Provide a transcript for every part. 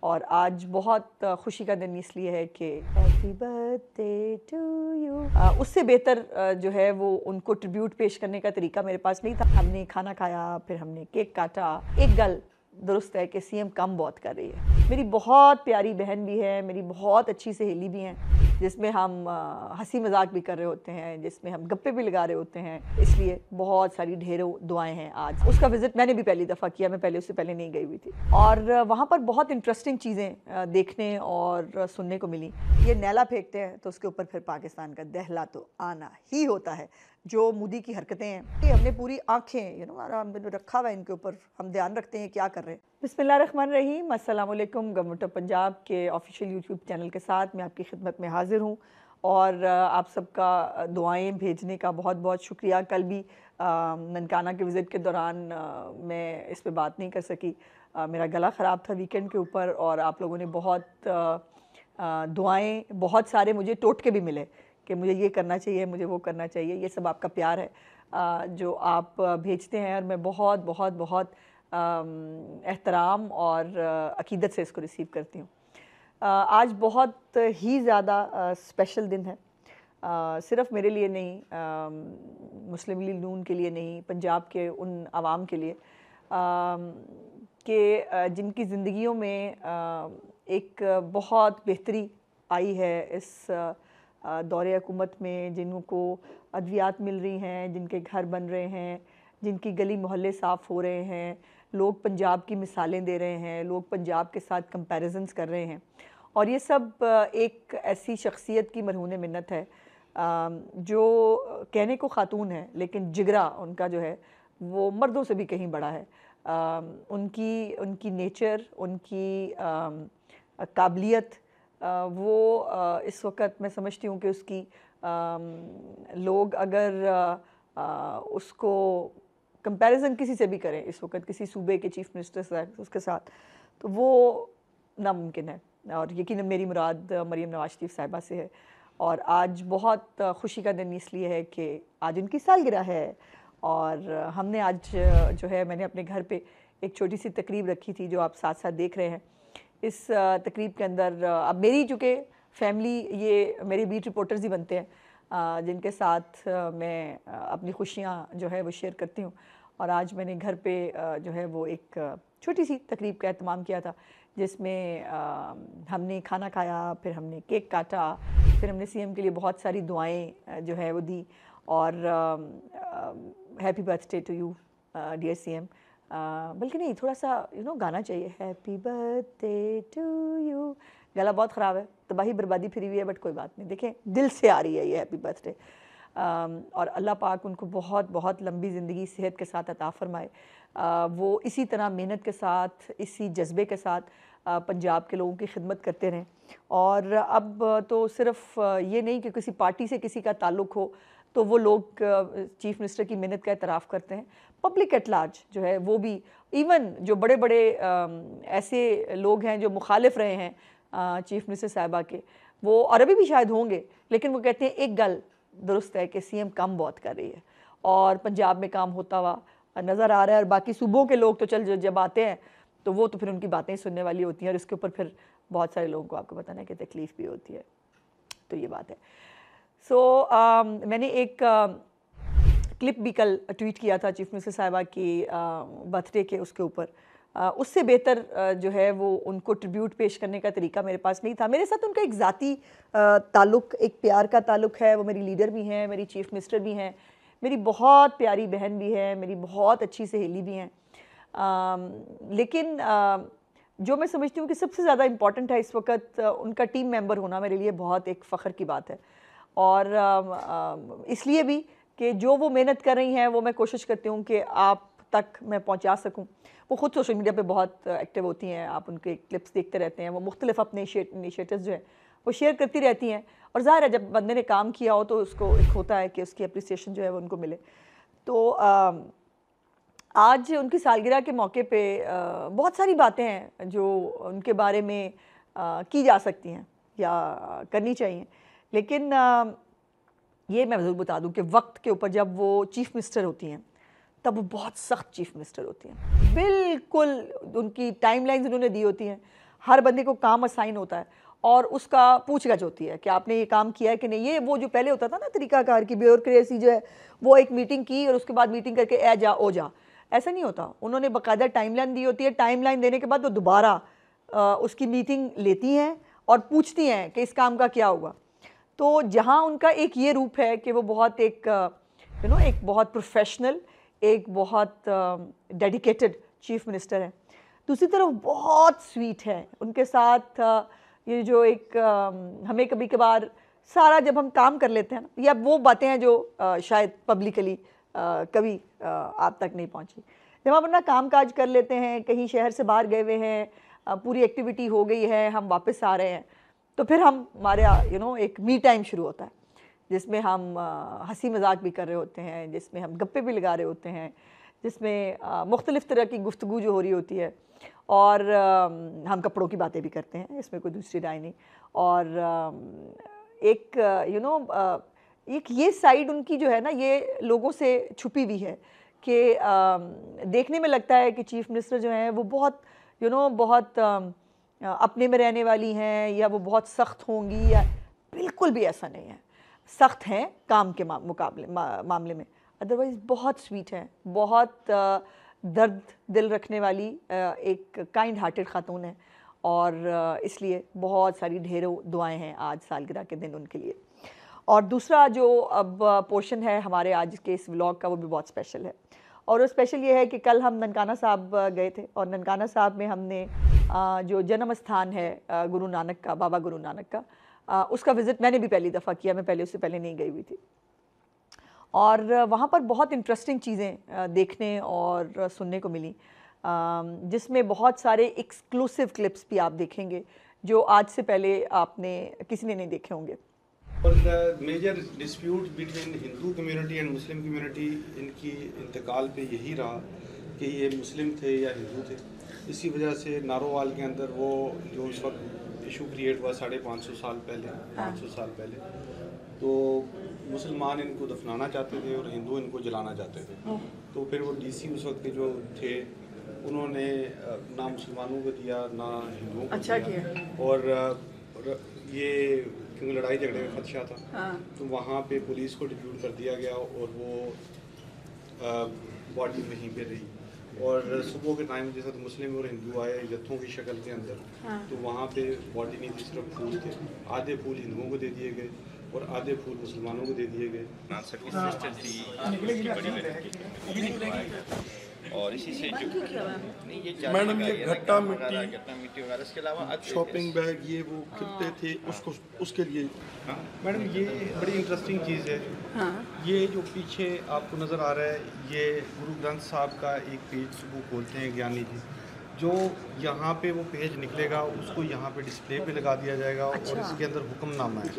और आज बहुत खुशी का दिन इसलिए है कि हैप्पी बर्थडे टू यू। उससे बेहतर जो है वो उनको ट्रिब्यूट पेश करने का तरीका मेरे पास नहीं था। हमने खाना खाया, फिर हमने केक काटा। एक गल दुरुस्त है कि सीएम कम बहुत कर रही है। मेरी बहुत प्यारी बहन भी है, मेरी बहुत अच्छी सहेली भी हैं, जिसमें हम हंसी मजाक भी कर रहे होते हैं, जिसमें हम गप्पे भी लगा रहे होते हैं। इसलिए बहुत सारी ढेरों दुआएं हैं आज। उसका विज़िट मैंने भी पहली दफ़ा किया, मैं पहले उससे पहले नहीं गई हुई थी, और वहाँ पर बहुत इंटरेस्टिंग चीज़ें देखने और सुनने को मिली। ये नैला फेंकते हैं तो उसके ऊपर फिर पाकिस्तान का दहला तो आना ही होता है। जो मोदी की हरकतें हैं, ये हमने पूरी आंखें हमने रखा हुआ है इनके ऊपर, हम ध्यान रखते हैं क्या कर रहे हैं। बिस्मिल्लाहिर्रहमानिर्रहीम, अस्सलाम वालेकुम। गवर्नमेंट ऑफ पंजाब के ऑफिशियल यूट्यूब चैनल के साथ मैं आपकी खिदमत में हाजिर हूँ और आप सबका दुआएं भेजने का बहुत बहुत शुक्रिया। कल भी ननकाना के विज़िट के दौरान मैं इस पे बात नहीं कर सकी, मेरा गला ख़राब था वीकेंड के ऊपर, और आप लोगों ने बहुत दुआएं, बहुत सारे मुझे टोटके भी मिले कि मुझे ये करना चाहिए, मुझे वो करना चाहिए। ये सब आपका प्यार है जो आप भेजते हैं, और मैं बहुत बहुत बहुत एहतराम और अकीदत से इसको रिसीव करती हूँ। आज बहुत ही ज़्यादा स्पेशल दिन है, सिर्फ़ मेरे लिए नहीं, मुस्लिम लीग नून के लिए नहीं, पंजाब के उन आवाम के लिए कि जिनकी ज़िंदगियों में एक बहुत बेहतरी आई है इस दौरे हुकूमत में, जिनको अद्वियात मिल रही हैं, जिनके घर बन रहे हैं, जिनकी गली मोहल्ले साफ़ हो रहे हैं, लोग पंजाब की मिसालें दे रहे हैं, लोग पंजाब के साथ कंपैरिजन्स कर रहे हैं। और ये सब एक ऐसी शख्सियत की मरहून मिन्नत है जो कहने को ख़ातून है, लेकिन जिगरा उनका जो है वो मर्दों से भी कहीं बड़ा है। उनकी नेचर, उनकी काबिलियत, वो इस वक्त मैं समझती हूँ कि उसकी लोग अगर उसको कंपैरिजन किसी से भी करें इस वक्त, किसी सूबे के चीफ मिनिस्टर से उसके साथ, तो वो नामुमकिन है। और यकीनन मेरी मुराद मरीम नवाज शरीफ साहिबा से है। और आज बहुत खुशी का दिन इसलिए है कि आज उनकी सालगिरह है, और हमने आज जो है, मैंने अपने घर पे एक छोटी सी तकरीब रखी थी जो आप साथ साथ देख रहे हैं। इस तकरीब के अंदर अब मेरी चूँकि फैमिली, ये मेरे बीट रिपोर्टर्स ही बनते हैं जिनके साथ मैं अपनी खुशियाँ जो है वो शेयर करती हूँ। और आज मैंने घर पे जो है वो एक छोटी सी तकरीब का एहतमाम किया था, जिसमें हमने खाना खाया, फिर हमने केक काटा, फिर हमने सीएम के लिए बहुत सारी दुआएं जो है वो दी, और happy birthday to you dear CM. बल्कि नहीं, थोड़ा सा गाना चाहिए, हैप्पी बर्थडे टू यू। गला बहुत ख़राब है, तबाही बर्बादी फिरी हुई है, बट कोई बात नहीं, देखें दिल से आ रही है ये हैप्पी बर्थडे। और अल्लाह पाक उनको बहुत बहुत लंबी ज़िंदगी सेहत के साथ अता फ़रमाए। वो इसी तरह मेहनत के साथ, इसी जज्बे के साथ पंजाब के लोगों की खिदमत करते रहें। और अब तो सिर्फ़ ये नहीं कि किसी पार्टी से किसी का ताल्लुक़ हो तो वो लोग चीफ़ मिनिस्टर की मेहनत का एतराफ़ करते हैं। पब्लिक एट लार्ज जो है वो भी, इवन जो बड़े बड़े ऐसे लोग हैं जो मुखालिफ रहे हैं चीफ़ मिनिस्टर साहिबा के, वो और अभी भी शायद होंगे, लेकिन वो कहते हैं एक गल दुरुस्त है कि सीएम कम बहुत कर रही है, और पंजाब में काम होता हुआ नज़र आ रहा है। और बाकी सूबों के लोग तो चल जब आते हैं तो वो तो फिर उनकी बातें सुनने वाली होती हैं, और इसके ऊपर फिर बहुत सारे लोगों को आपको बताना है कि तकलीफ़ भी होती है। तो ये बात है। मैंने एक क्लिप भी कल ट्वीट किया था चीफ मिनिस्टर साहिबा की बर्थडे के उसके ऊपर। उससे बेहतर जो है वो उनको ट्रिब्यूट पेश करने का तरीका मेरे पास नहीं था। मेरे साथ उनका एक ज़ाती ताल्लुक़, एक प्यार का ताल्लुक़ है। वो मेरी लीडर भी हैं, मेरी चीफ मिनिस्टर भी हैं, मेरी बहुत प्यारी बहन भी है, मेरी बहुत अच्छी सहेली भी हैं। लेकिन जो मैं समझती हूँ कि सबसे ज़्यादा इम्पॉर्टेंट है इस वक्त, उनका टीम मेंबर होना मेरे लिए बहुत एक फ़ख्र की बात है। और इसलिए भी कि जो वो मेहनत कर रही हैं वो मैं कोशिश करती हूँ कि आप तक मैं पहुँचा सकूँ। वो ख़ुद सोशल मीडिया पे बहुत एक्टिव होती हैं, आप उनके क्लिप्स देखते रहते हैं। वो मुख्तलिफ अपने इनिशिएटिव्स जो हैं वो शेयर करती रहती हैं, और ज़ाहिर है जब बंदे ने काम किया हो तो उसको एक होता है कि उसकी अप्रिसिएशन जो है वो उनको मिले। तो आज उनकी सालगिरह के मौके पे बहुत सारी बातें हैं जो उनके बारे में की जा सकती हैं या करनी चाहिए, लेकिन ये मैं ज़रूर बता दूं कि वक्त के ऊपर जब वो चीफ़ मिनिस्टर होती हैं तब वो बहुत सख्त चीफ़ मिनिस्टर होती हैं। बिल्कुल उनकी टाइमलाइंस उन्होंने दी होती हैं, हर बंदे को काम असाइन होता है और उसका पूछगछ होती है कि आपने ये काम किया है कि नहीं। ये वो जो पहले होता था ना तरीकाकार की ब्यूरोक्रेसी जो है, वो एक मीटिंग की और उसके बाद मीटिंग करके ए जा ओ जा, ऐसा नहीं होता। उन्होंने बाकायदा टाइमलाइन दी होती है, टाइमलाइन देने के बाद वो दोबारा उसकी मीटिंग लेती हैं और पूछती हैं कि इस काम का क्या हुआ। तो जहाँ उनका एक ये रूप है कि वो बहुत एक एक बहुत प्रोफेशनल, एक बहुत डेडिकेटेड चीफ मिनिस्टर हैं। दूसरी तरफ बहुत स्वीट है उनके साथ। ये जो एक हमें कभी कभार सारा जब हम काम कर लेते हैं ना, या वो बातें हैं जो शायद पब्लिकली कभी आप तक नहीं पहुंची, जब हम अपना काम काज कर लेते हैं, कहीं शहर से बाहर गए हुए हैं, पूरी एक्टिविटी हो गई है, हम वापस आ रहे हैं, तो फिर हम हमारे एक मी टाइम शुरू होता है जिसमें हम हंसी मजाक भी कर रहे होते हैं, जिसमें हम गप्पे भी लगा रहे होते हैं, जिसमें मुख्तलिफ़ तरह की गुफ्तगू जो हो रही होती है, और हम कपड़ों की बातें भी करते हैं, इसमें कोई दूसरी राय नहीं। और एक एक ये साइड उनकी जो है ना, ये लोगों से छुपी हुई है कि देखने में लगता है कि चीफ मिनिस्टर जो हैं वो बहुत बहुत अपने में रहने वाली हैं, या वो बहुत सख्त होंगी, या बिल्कुल भी ऐसा नहीं है। सख्त हैं काम के मामले में, अदरवाइज़ बहुत स्वीट हैं, बहुत दर्द दिल रखने वाली एक काइंड हार्टेड खातून है, और इसलिए बहुत सारी ढेरों दुआएं हैं आज सालगिरह के दिन उनके लिए। और दूसरा जो अब पोर्शन है हमारे आज के इस व्लॉग का, वो भी बहुत स्पेशल है। और वो स्पेशल ये है कि कल हम ननकाना साहब गए थे, और ननकाना साहब में हमने जो जन्म स्थान है गुरु नानक का, बाबा गुरु नानक का, उसका विज़िट मैंने भी पहली दफ़ा किया। मैं पहले उससे पहले नहीं गई हुई थी, और वहाँ पर बहुत इंटरेस्टिंग चीज़ें देखने और सुनने को मिली, जिसमें बहुत सारे एक्सक्लूसिव क्लिप्स भी आप देखेंगे जो आज से पहले आपने किसी ने नहीं देखे होंगे। और the major dispute between Hindu community and Muslim community, इनकी इंतकाल पे यही रहा कि ये मुस्लिम थे या हिंदू थे। इसी वजह से नारोवाल के अंदर वो जो उस वक्त इशू क्रिएट हुआ 550 साल पहले, 500 साल पहले, तो मुसलमान इनको दफनाना चाहते थे और हिंदू इनको जलाना चाहते थे। तो फिर वो डीसी उस वक्त के जो थे, उन्होंने ना मुसलमानों को दिया ना हिंदुओं को दिया। और ये क्योंकि लड़ाई झगड़े का खदशा था, तो वहाँ पे पुलिस को डिप्यूट कर दिया गया, और वो बॉडी वहीं पे रही। और सुबह के टाइम जैसा तो मुस्लिम और हिंदू आए जत्थों की शक्ल के अंदर, तो वहाँ पे बॉडी नहीं थी, सिर्फ फूल थे। आधे फूल हिंदुओं को दे दिए गए और आधे फूल मुसलमानों को दे दिए गए। और इसी से जो मैडम ये घट्टा मिट्टी वगैरह, इसके अलावा शॉपिंग बैग, ये वो खिलते थे उसको, उसके लिए। मैडम ये बड़ी इंटरेस्टिंग चीज़ है। ये जो पीछे आपको नज़र आ रहा है, ये गुरु ग्रंथ साहब का एक पेज सुबह खोलते हैं ज्ञानी जी, जो यहाँ पे वो पेज निकलेगा उसको यहाँ पे डिस्प्ले पे लगा दिया जाएगा। और इसके अंदर हुक्मनामा है।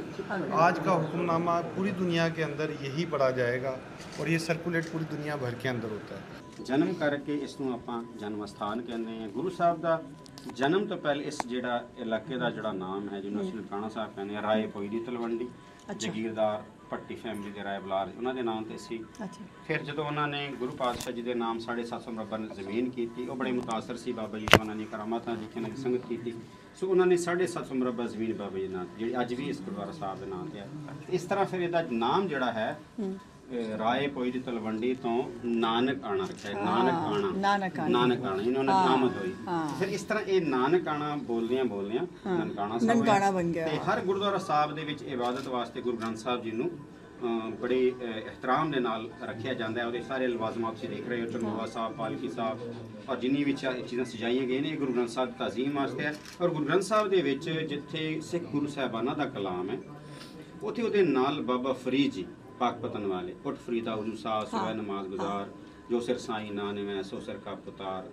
आज का हुक्मनामा पूरी दुनिया के अंदर यही पढ़ा जाएगा, और ये सर्कुलेट पूरी दुनिया भर के अंदर होता है। जन्म करके इसनों ਆਪਾਂ जन्म स्थान कहते हैं। गुरु साहब का जन्म तो पहले इस ਜਿਹੜਾ इलाके का ਜਿਹੜਾ नाम है, ਜਿਹਨੂੰ ਅਸੀਂ ਨਨਕਾਣਾ ਸਾਹਿਬ ਕਹਿੰਦੇ ਆ, ਰਾਏ ਪੋਈ ਦੀ ਤਲਵੰਡੀ, ਜਗੀਰਦਾਰ ਭੱਟੀ ਫੈਮਿਲੀ ਦੇ ਰਾਏ ਬਲਾਰ ਉਹਨਾਂ ਦੇ ਨਾਮ ਤੇ ਸੀ। ਫਿਰ ਜਦੋਂ ਉਹਨਾਂ ਨੇ ਗੁਰੂ ਪਾਤਸ਼ਾਹ ਜੀ ਦੇ ਨਾਮ 750 ਮਰਬਾ ਜ਼ਮੀਨ ਕੀਤੀ, ਉਹ ਬੜੇ ਮੁਤਾਸਰ ਸੀ ਬਾਬਾ ਜੀ ਤੋਂ, ਉਹਨਾਂ ਨੇ ਕਰਾਮਾਤਾਂ ਦੇਖੀਆਂ, ਉਹਨਾਂ ਦੀ ਸੰਗਤ ਕੀਤੀ। ਸੋ ਉਹਨਾਂ ਨੇ 750 ਮਰਬਾ ਜ਼ਮੀਨ ਬਾਬਾ ਜੀ ਨਾਲ, ਜਿਹੜੀ ਅੱਜ ਵੀ ਇਸ ਗੁਰਦੁਆਰਾ ਸਾਹਿਬ ਦੇ ਨਾਮ ਤੇ ਹੈ। ਇਸ ਤਰ੍ਹਾਂ ਫਿਰ ਇਹਦਾ ਨਾਮ ਜਿਹੜਾ ਹੈ राय पोई दी तलवंडी तो नानक आना रखा है। नानक आना इन्होंने नामत हुई। फिर इस तरह ये नानक आना बोलदियां ननकाना बन गया। ते हर गुरुद्वारा साहब दे विच इबादत वास्ते गुरु ग्रंथ साहब जी नूं बड़े एहतराम दे नाल रखिया जांदा है। ਉਹਦੇ ਸਾਰੇ ਲਵਾਜ਼ਮਾਤ ਤੁਸੀਂ ਦੇਖ ਰਹੇ ਹੋ, ਚਰਨੋਵਾ ਸਾਹਿਬ, ਪਾਲਕੀ ਸਾਹਿਬ, ਔਰ ਜਿੰਨੀ ਵੀ ਚੀਜ਼ਾਂ ਸਜਾਈਆਂ ਗਈਆਂ ਨੇ, ਗੁਰੂ ਗ੍ਰੰਥ ਸਾਹਿਬ ਦੀ ਤਾਜ਼ੀਮ ਵਾਸਤੇ ਹੈ। ਔਰ ਗੁਰੂ ਗ੍ਰੰਥ ਸਾਹਿਬ ਦੇ ਵਿੱਚ ਜਿੱਥੇ ਸਿੱਖ ਗੁਰੂ ਸਾਹਿਬਾਨਾਂ ਦਾ ਕਲਾਮ ਹੈ, ਉੱਥੇ ਉਹਦੇ ਨਾਲ ਬਾਬਾ ਫਰੀਦ ਜੀ पाक पतन वाले, उठ फरीदा हुजूर साहब सुबह नमाज गुजार, जो सिर साई नान में सो सिर का पुतार,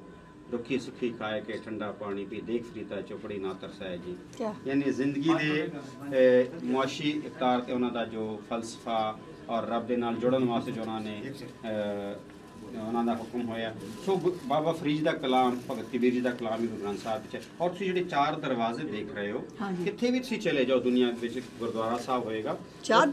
रुखी सुखी खाए के ठंडा पानी पी, देख फरीदा चौपड़ी ना तरसाए जी। यानी जिंदगी दे मुआशी इफ्तार ते उन्हां दा जो फलसफा और रब दे नाल जुड़न वास्ते जो उन्होंने ਉਹਨਾਂ ਦਾ ਹੁਕਮ ਹੋਇਆ। ਸੋ ਬਾਬਾ ਫਰੀਦ ਦਾ ਕਲਾਮ, ਭਗਤ ਕਬੀਰ ਜੀ ਦਾ ਕਲਾਮ ਹੀ ਗੁਰੂ ਗ੍ਰੰਥ ਸਾਹਿਬ ਵਿੱਚ। ਔਰ ਤੁਸੀਂ ਜਿਹੜੇ 4 ਦਰਵਾਜ਼ੇ ਦੇਖ ਰਹੇ ਹੋ, ਕਿੱਥੇ ਵੀ ਤੁਸੀਂ ਚਲੇ ਜਾਓ ਦੁਨੀਆ ਵਿੱਚ ਗੁਰਦੁਆਰਾ ਸਾਹਿਬ ਹੋਏਗਾ, 4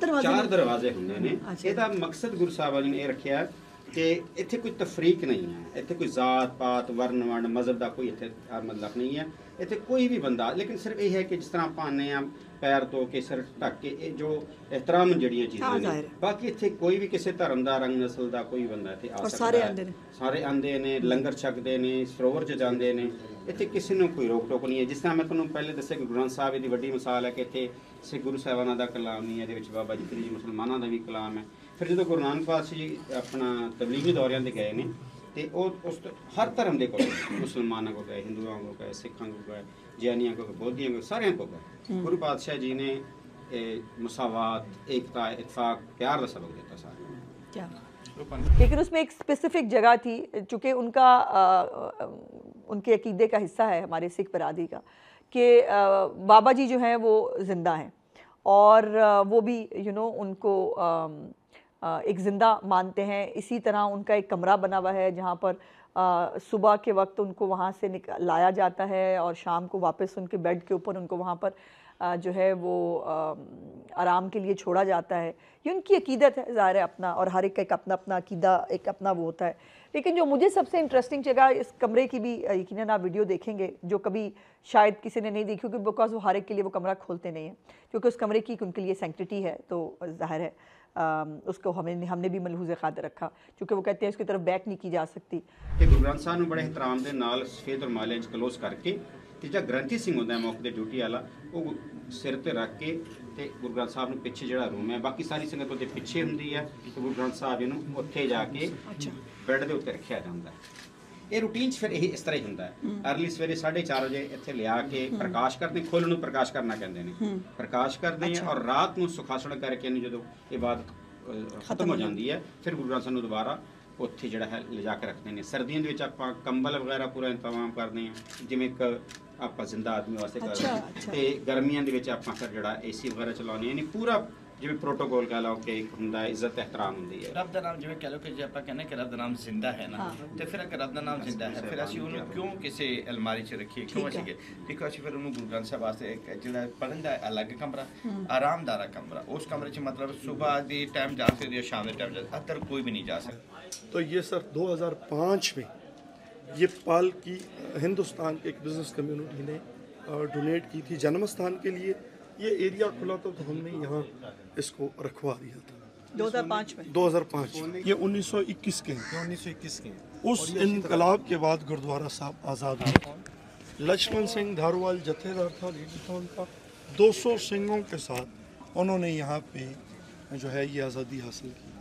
ਦਰਵਾਜ਼ੇ ਹੁੰਦੇ ਨੇ। ਇਹਦਾ ਮਕਸਦ ਗੁਰੂ ਸਾਹਿਬਾਨ ਜੀ ਨੇ ਇਹ ਰੱਖਿਆ ਕਿ ਇੱਥੇ ਕੋਈ ਤਫਰੀਕ ਨਹੀਂ ਹੈ, ਇੱਥੇ ਕੋਈ ਜ਼ਾਤ ਪਾਤ ਵਰਨ ਵੰਡ ਮਜ਼ਹਬ ਦਾ ਕੋਈ ਇੱਥੇ ਮਤਲਬ ਨਹੀਂ ਹੈ। ਇੱਥੇ ਕੋਈ ਵੀ ਬੰਦਾ, ਲੇਕਿਨ ਸਿਰਫ ਇਹ ਹੈ ਕਿ ਜਿਸ ਤਰ੍ਹਾਂ ਆਪਾਂ ਆਉਂਦੇ ਹਾਂ ਪੈਰ ਧੋ ਕੇ ਸਿਰ ਢੱਕ ਕੇ, ਇਹ ਜੋ ਇਹਤਰਾਮ ਜਿਹੜੀਆਂ ਚੀਜ਼ਾਂ ਨੇ, ਬਾਕੀ ਇੱਥੇ ਕੋਈ ਵੀ ਕਿਸੇ ਧਰਮ ਦਾ, ਰੰਗ ਨਸਲ ਦਾ ਕੋਈ ਬੰਦਾ ਇੱਥੇ ਆ ਸਕਦਾ ਹੈ, ਸਾਰੇ ਆਉਂਦੇ ਨੇ, ਲੰਗਰ ਛਕਦੇ ਨੇ, ਸਰੋਵਰ 'ਚ ਜਾਂਦੇ ਨੇ, ਇੱਥੇ ਕਿਸੇ ਨੂੰ ਕੋਈ ਰੋਕ ਟੋਕ ਨਹੀਂ ਹੈ। ਜਿਸ ਤਰ੍ਹਾਂ ਮੈਂ ਤੁਹਾਨੂੰ ਪਹਿਲੇ ਦੱਸਿਆ ਕਿ ਗੁਰੂ ਗ੍ਰੰਥ ਸਾਹਿਬ ਦੀ ਵੱਡੀ ਮਿਸਾਲ ਹੈ ਕਿ ਇੱਥੇ ਸਿੱਖ ਗੁਰੂ ਸਾਹਿਬਾਨਾਂ ਦਾ ਕਲਾਮ ਨਹੀਂ ਹੈ, ਇਹਦੇ ਵਿੱਚ ਬਾਬਾ ਜੀ ਫਰੀਦ ਜੀ ਮੁਸਲਮਾਨਾਂ ਦਾ ਵੀ ਕਲਾਮ ਹੈ। ਫਿਰ ਜਦੋਂ ਗੁਰੂ ਨਾਨਕ ਪਾਤਸ਼ਾਹ ਜੀ ਆਪਣਾ ਤਬਲੀਗੀ ਦੌਰਿਆਂ 'ਤੇ ਗਏ ਨੇ, ਤੇ ਉਹ ਉਸ ਹਰ ਧਰਮ ਦੇ ਕੋਲ, ਮੁਸਲਮਾਨਾਂ ਕੋਲ ਗਏ, ਹਿੰਦੂਆਂ ਕੋਲ ਗਏ, ਸਿੱਖਾਂ ਕੋਲ ਗਏ, ਜੈਨੀਆਂ ਕੋਲ, ਬੋਧੀਆਂ ਕੋਲ, ਸਾਰਿਆਂ ਕੋਲ ਗਏ। ਗੁਰੂ ਪਾਤਸ਼ਾਹ ਜੀ ਨੇ मुसावात, एकता, इत्फाक, प्यार का सबक देता सारा। क्या लेकिन उसमें एक स्पेसिफिक जगह थी, चूँकि उनका उनके अकीदे का हिस्सा है हमारे सिख बरादरी का, कि बाबा जी जो हैं वो ज़िंदा हैं और वो भी उनको एक ज़िंदा मानते हैं। इसी तरह उनका एक कमरा बना हुआ है जहाँ पर सुबह के वक्त उनको वहाँ से लाया जाता है और शाम को वापस उनके बेड के ऊपर उनको वहाँ पर जो है वो आराम के लिए छोड़ा जाता है। ये उनकी अकीदत है, ज़ाहिर है अपना, और हर एक का एक अपना अपना अकीदा, एक अपना वो होता है। लेकिन जो मुझे सबसे इंटरेस्टिंग जगह इस कमरे की भी, यकीनन आप वीडियो देखेंगे जो कभी शायद किसी ने नहीं देखी क्योंकि बिकॉज वो हर एक के लिए वो कमरा खोलते नहीं हैं, क्योंकि उस कमरे की उनके लिए सेंक्टिटी है, तो ज़ाहिर है उसको हमने भी मलहूज़ खातिर रखा, क्योंकि वो कहते हैं उसकी तरफ बैक नहीं की जा सकती। गुरु ग्रंथ साहब बड़े एहतराम के नाल सफेद और माले क्लोज करके, ਤੇ ਜਿਹੜਾ ਗ੍ਰੰਥੀ ਸਿੰਘ ਹੁੰਦਾ ਮੌਕੇ ਦੇ ਡਿਊਟੀ ਵਾਲਾ, ਉਹ ਸਿਰ ਤੇ ਰੱਖ ਕੇ ਤੇ ਗੁਰੂ ਗ੍ਰੰਥ ਸਾਹਿਬ ਨੂੰ ਪਿੱਛੇ ਜਿਹੜਾ ਰੂਮ ਹੈ, ਬਾਕੀ ਸਾਰੀ ਸੰਗਤ ਉਹਦੇ ਪਿੱਛੇ ਹੁੰਦੀ ਹੈ, ਤੇ ਗੁਰੂ ਗ੍ਰੰਥ ਸਾਹਿਬ ਇਹਨੂੰ ਉੱਥੇ ਜਾ ਕੇ ਬੈੱਡ ਦੇ ਉੱਤੇ ਰੱਖਿਆ ਜਾਂਦਾ ਹੈ। ਇਹ ਰੂਟੀਨ 'ਚ ਫਿਰ ਇਹ ਇਸ ਤਰ੍ਹਾਂ ਹੀ ਹੁੰਦਾ ਹੈ। ਅਰਲੀ ਸਵੇਰੇ 4:30 ਵਜੇ ਇੱਥੇ ਲਿਆ ਕੇ ਪ੍ਰਕਾਸ਼ ਕਰਦੇ, ਖੁੱਲ੍ਹ ਨੂੰ ਪ੍ਰਕਾਸ਼ ਕਰਨਾ ਕਹਿੰਦੇ ਨੇ, ਪ੍ਰਕਾਸ਼ ਕਰਦੇ ਆ, ਔਰ ਰਾਤ ਨੂੰ ਸੁਖਾਸਣ ਕਰਕੇ ਇਹਨੂੰ ਜਦੋਂ ਇਬਾਦਤ ਖਤਮ ਹੋ ਜਾਂਦੀ ਹੈ, ਫਿਰ ਗੁਰੂ ਗ੍ਰੰਥ ਸਾਹਿਬ ਨੂੰ ਦੁਬਾਰਾ ਉੱਥੇ ਜਿਹੜਾ ਹੈ ਲਿਜਾ ਕੇ ਰੱਖਦੇ ਨੇ। ਸਰਦੀਆਂ ਦੇ ਵਿੱਚ ਆਪਾਂ ਕੰਬਲ ਵਗੈਰਾ ਪੂਰਾ ਇੰਤਜ਼ਾਮ ਕਰਦੇ ਹਾਂ, ਜਿਵੇਂ ਇੱਕ ਆਪਾਂ ਜ਼ਿੰਦਾ ਆਦਮੀ ਵਾਸਤੇ ਕਰਦੇ ਹਾਂ, ਤੇ ਗਰਮੀਆਂ ਦੇ ਵਿੱਚ ਆਪਾਂ ਫਿਰ ਜਿਹੜਾ ਏਸੀ ਵਗੈਰਾ ਚਲਾਉਂਦੇ ਹਾਂ, ਯਾਨੀ ਪੂਰਾ ਜਿਵੇਂ ਪ੍ਰੋਟੋਕੋਲ ਕਹਿ ਲਓ ਕਿ ਹੁੰਦਾ ਹੈ, ਇੱਜ਼ਤ ਇਹਤਰਾਮ ਹੁੰਦੀ ਹੈ। ਰੱਬ ਦਾ ਨਾਮ ਜਿਵੇਂ ਕਹਿ ਲਓ ਕਿ ਜੇ ਆਪਾਂ ਕਹਿੰਦੇ ਕਿ ਰੱਬ ਦਾ ਨਾਮ ਜ਼ਿੰਦਾ ਹੈ ਨਾ, ਤੇ ਫਿਰ ਅਗਰ ਰੱਬ ਦਾ ਨਾਮ ਜ਼ਿੰਦਾ ਹੈ, ਫਿਰ ਅਸੀਂ ਉਹਨੂੰ ਕਿਉਂ ਕਿਸੇ ਅਲਮਾਰੀ 'ਚ ਰੱਖੀਏ, ਕਿਉਂ ਅਸੀਂ ਦੇਖੋ ਅਸੀਂ ਫਿਰ ਉਹਨੂੰ ਗੁਰੂ ਗ੍ਰੰਥ ਸਾਹਿਬ ਵਾਸਤੇ ਇੱਕ ਜਿਹੜਾ ਪੜ੍ਹਨ ਦਾ ਅਲੱਗ ਕਮਰਾ, ਆਰਾਮਦਾਰਾ ਕਮਰਾ, ਉਸ ਕਮਰੇ 'ਚ मतलब सुबह के टाइम जा सकते या शाम के टाइम जा सकते, अंदर कोई भी नहीं जा सकता। तो ये सर 2005 में ये पाल की हिंदुस्तान के एक बिजनेस कम्युनिटी ने डोनेट की थी जन्म स्थान के लिए। ये एरिया खुला तो हमने यहाँ इसको रखवा दिया था 2005 में। 2005 ये 1921 के हैं। 1921 के उस इनकलाब के बाद गुरुद्वारा साहब आज़ाद हुआ। लक्ष्मण सिंह धारूवाल जथेदार था, लीडर था उनका। 200 सिंहों के साथ उन्होंने यहाँ पे जो है ये आज़ादी हासिल की,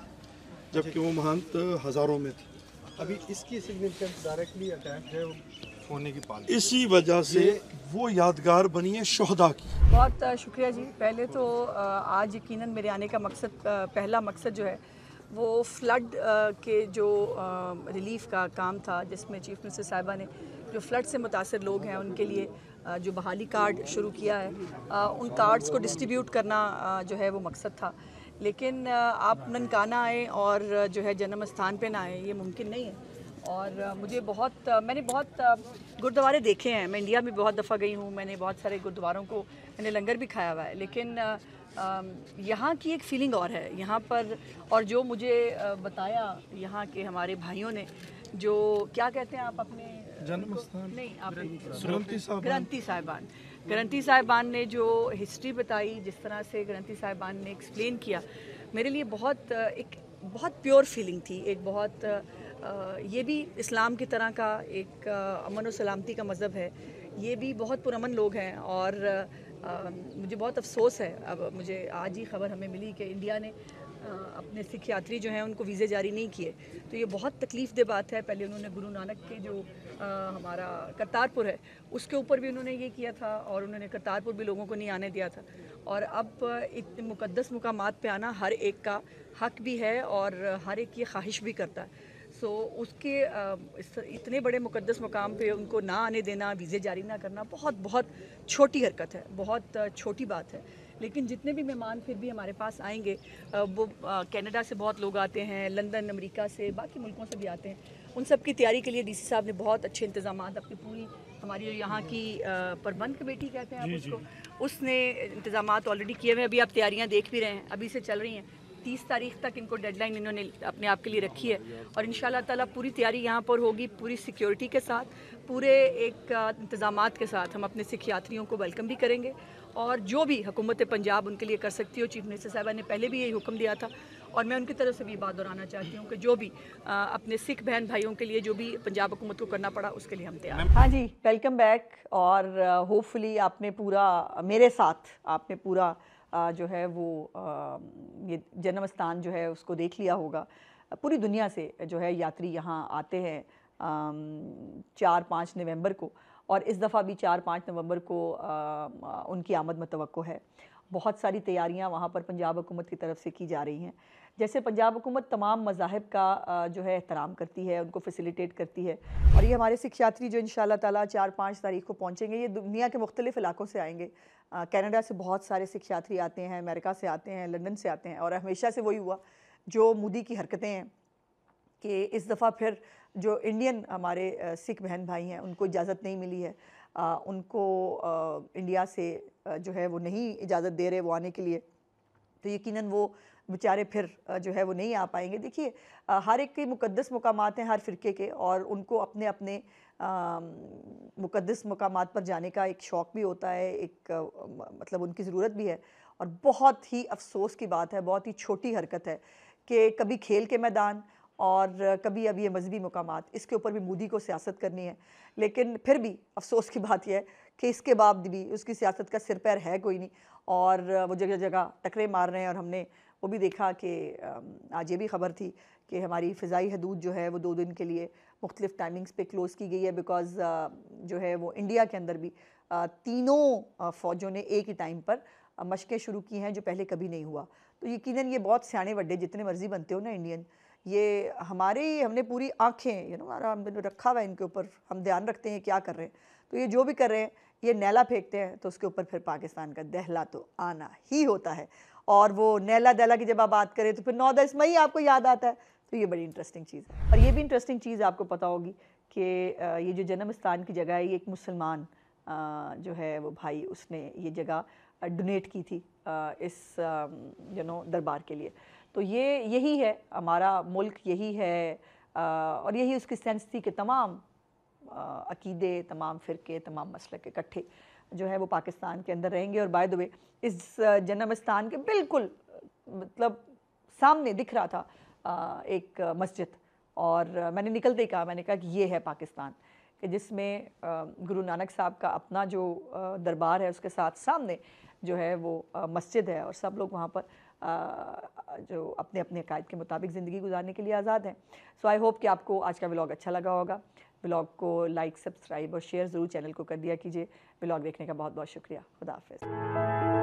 जबकि वो महंत हज़ारों में थे। अभी इसकी सिग्निफिकेंस डायरेक्टली अटैच है होने की पाल, इसी वजह से वो यादगार बनी है शोहदा की। बहुत शुक्रिया जी। पहले तो आज यकीनन मेरे आने का मकसद, पहला मकसद जो है वो फ्लड के जो रिलीफ़ का काम था, जिसमें चीफ मिनिस्टर साहिबा ने जो फ्लड से मुतासर लोग हैं उनके लिए जो बहाली कार्ड शुरू किया है, उन कार्ड्स को डिस्ट्रीब्यूट करना जो है वो मकसद था। लेकिन आप ननकाना आए और जो है जन्म स्थान पे ना आए, ये मुमकिन नहीं है। और मैंने बहुत गुरुद्वारे देखे हैं, मैं इंडिया में बहुत दफ़ा गई हूँ, मैंने बहुत सारे गुरुद्वारों को मैंने लंगर भी खाया हुआ है, लेकिन यहाँ की एक फ़ीलिंग और है यहाँ पर। और जो मुझे बताया यहाँ के हमारे भाइयों ने, जो क्या कहते हैं आप अपने जन्म स्थान नहीं, आप ग्रंथी साहिबान ने जो हिस्ट्री बताई, जिस तरह से ग्रंथी साहिबान ने एक्सप्लेन किया, मेरे लिए एक बहुत प्योर फीलिंग थी। एक बहुत ये भी इस्लाम की तरह का एक अमन और सलामती का मज़हब है, ये भी बहुत पुरअमन लोग हैं। और मुझे बहुत अफसोस है, अब मुझे आज ही खबर हमें मिली कि इंडिया ने अपने सिख यात्री जो हैं उनको वीज़े जारी नहीं किए, तो ये बहुत तकलीफ़ दे बात है। पहले उन्होंने गुरु नानक के जो हमारा करतारपुर है उसके ऊपर भी उन्होंने ये किया था, और उन्होंने करतारपुर भी लोगों को नहीं आने दिया था। और अब इतने मुक़द्दस मुकामात पे आना हर एक का हक भी है और हर एक ये ख्वाहिश भी करता है। सो उसके इतने बड़े मुक़द्दस मुकाम पे उनको ना आने देना, वीज़े जारी ना करना बहुत छोटी हरकत है, बहुत छोटी बात है। लेकिन जितने भी मेहमान फिर भी हमारे पास आएंगे, वो कनाडा से बहुत लोग आते हैं, लंदन, अमेरिका से, बाकी मुल्कों से भी आते हैं। उन सब की तैयारी के लिए डीसी साहब ने बहुत अच्छे इंतजाम अपनी पूरी हमारी यहाँ की प्रबंध कमेटी कहते हैं आप उसको, उसने इंतजाम ऑलरेडी किए हुए हैं। अभी आप तैयारियाँ देख भी रहे हैं, अभी से चल रही हैं। 30 तारीख तक इनको डेडलाइन इन्होंने अपने आप के लिए रखी है और इंशाल्लाह ताला पूरी तैयारी यहाँ पर होगी, पूरी सिक्योरिटी के साथ, पूरे एक इंतज़ामात के साथ हम अपने सिख यात्रियों को वेलकम भी करेंगे और जो भी हुकूमत पंजाब उनके लिए कर सकती हो, चीफ मिनिस्टर साहबा ने पहले भी यही हुक्म दिया था और मैं उनकी तरफ से भी बात दोहराना चाहती हूँ कि जो भी अपने सिख बहन भाइयों के लिए जो भी पंजाब हुकूमत को करना पड़ा उसके लिए हम तैयार हैं। हाँ जी, वेलकम बैक। और होपफुली आपने पूरा मेरे साथ आपने पूरा जो है वो ये जन्म स्थान जो है उसको देख लिया होगा। पूरी दुनिया से जो है यात्री यहाँ आते हैं 4-5 नवंबर को और इस दफ़ा भी 4-5 नवंबर को उनकी आमद मुतवक्को है। बहुत सारी तैयारियां वहाँ पर पंजाब हुकूमत की तरफ से की जा रही हैं। जैसे पंजाब हुकूमत तमाम मज़ाहिब का जो है एहतराम करती है, उनको फैसिलिटेट करती है और ये हमारे सिख यात्री जो इंशाल्लाह ताला 4-5 तारीख को पहुँचेंगे, ये दुनिया के मुख्तलिफ़ इलाकों से आएंगे। कनाडा से बहुत सारे सिख यात्री आते हैं, अमेरिका से आते हैं, लंदन से आते हैं और हमेशा से वही हुआ जो मोदी की हरकतें हैं कि इस दफ़ा फिर जो इंडियन हमारे सिख बहन भाई हैं उनको इजाज़त नहीं मिली है, उनको इंडिया से जो है वो नहीं इजाज़त दे रहे वो आने के लिए, तो यकीनन वो बेचारे फिर जो है वो नहीं आ पाएंगे। देखिए हर एक के मुक़द्दस मकामात हैं हर फ़िरके के और उनको अपने अपने मुक़द्दस मकामात पर जाने का एक शौक़ भी होता है, एक मतलब उनकी ज़रूरत भी है और बहुत ही अफसोस की बात है, बहुत ही छोटी हरकत है कि कभी खेल के मैदान और कभी अब ये मजहबी मकामात, इसके ऊपर भी मोदी को सियासत करनी है। लेकिन फिर भी अफसोस की बात यह है कि इसके बाद भी उसकी सियासत का सिर पैर है कोई नहीं और वो जगह जगह टकरे मार रहे हैं। और हमने वो भी देखा कि आज ये भी ख़बर थी कि हमारी फ़िज़ाई हदूद जो है वो 2 दिन के लिए मुख्तलिफ़ टाइमिंग्स पे क्लोज़ की गई है बिकॉज़ जो है वो इंडिया के अंदर भी तीनों फ़ौजों ने एक ही टाइम पर मशक़ें शुरू की हैं जो पहले कभी नहीं हुआ। तो यकीनन ये बहुत सियाने वड्डे जितने मर्ज़ी बनते हो ना इंडियन, ये हमने पूरी आँखें हमारा हमने रखा हुआ है इनके ऊपर, हम ध्यान रखते हैं क्या कर रहे हैं। तो ये जो भी कर रहे हैं ये नैला फेंकते हैं तो उसके ऊपर फिर पाकिस्तान का दहला तो आना ही होता है। और वो नैला दहला की जब आप बात करें तो फिर 9-10 मई आपको याद आता है, तो ये बड़ी इंटरेस्टिंग चीज़ है। और ये भी इंटरेस्टिंग चीज़ आपको पता होगी कि ये जो जन्म स्थान की जगह है ये एक मुसलमान जो है वो भाई उसने ये जगह डोनेट की थी इस दरबार के लिए। तो यही है हमारा मुल्क, यही है और यही उसकी सेंस थी कि तमाम अकीदे, तमाम फ़िरके, तमाम मसलक इकट्ठे जो है वो पाकिस्तान के अंदर रहेंगे। और बाय द वे इस जन्म स्थान के बिल्कुल मतलब सामने दिख रहा था एक मस्जिद और मैंने निकलते ही कहा, मैंने कहा कि ये है पाकिस्तान, कि जिसमें गुरु नानक साहब का अपना जो दरबार है उसके साथ सामने जो है वो मस्जिद है और सब लोग वहाँ पर जो अपने अपने अकायद के मुताबिक ज़िंदगी गुजारने के लिए आज़ाद हैं। सो आई होप कि आपको आज का व्लॉग अच्छा लगा होगा। व्लॉग को लाइक, सब्सक्राइब और शेयर ज़रूर चैनल को कर दिया कीजिए। व्लॉग देखने का बहुत बहुत शुक्रिया। खुदा हाफ़िज़।